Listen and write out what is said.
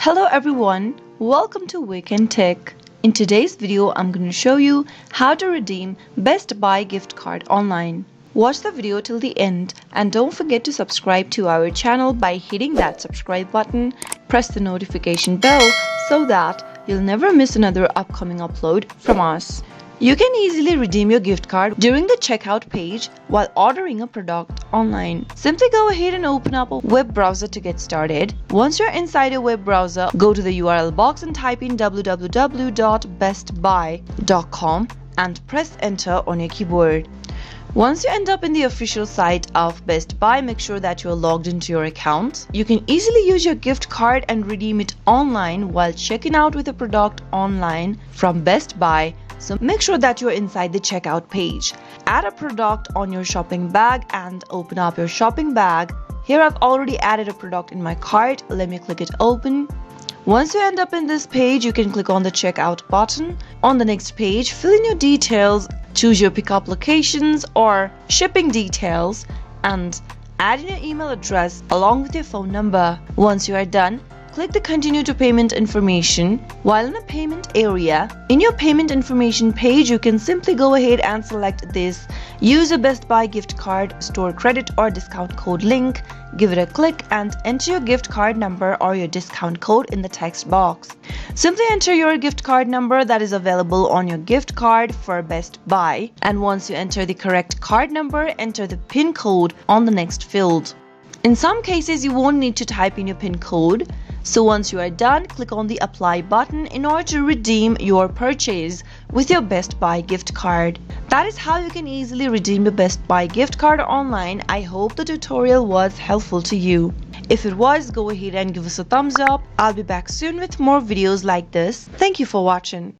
Hello everyone, welcome to Wake&Tech. In today's video, I'm going to show you how to redeem Best Buy gift card online. Watch the video till the end and don't forget to subscribe to our channel by hitting that subscribe button. Press the notification bell so that you'll never miss another upcoming upload from us. You can easily redeem your gift card during the checkout page while ordering a product online. Simply go ahead and open up a web browser to get started. Once you're inside a web browser, go to the URL box and type in www.bestbuy.com and press enter on your keyboard. Once you end up in the official site of Best Buy, make sure that you're logged into your account. You can easily use your gift card and redeem it online while checking out with a product online from Best Buy. So make sure that you're inside the checkout page. Add a product on your shopping bag and open up your shopping bag. Here I've already added a product in my cart. Let me click it open. Once you end up in this page, you can click on the checkout button. On the next page, fill in your details, choose your pickup locations or shipping details, and add in your email address along with your phone number. Once you are done, click the Continue to Payment information. While in a payment area, in your payment information page, you can simply go ahead and select this Use a Best Buy gift card, store credit or discount code link. Give it a click and enter your gift card number or your discount code in the text box. Simply enter your gift card number that is available on your gift card for Best Buy. And once you enter the correct card number, enter the PIN code on the next field. In some cases, you won't need to type in your PIN code. So once you are done, click on the Apply button in order to redeem your purchase with your Best Buy gift card. That is how you can easily redeem your Best Buy gift card online. I hope the tutorial was helpful to you. If it was, go ahead and give us a thumbs up. I'll be back soon with more videos like this. Thank you for watching.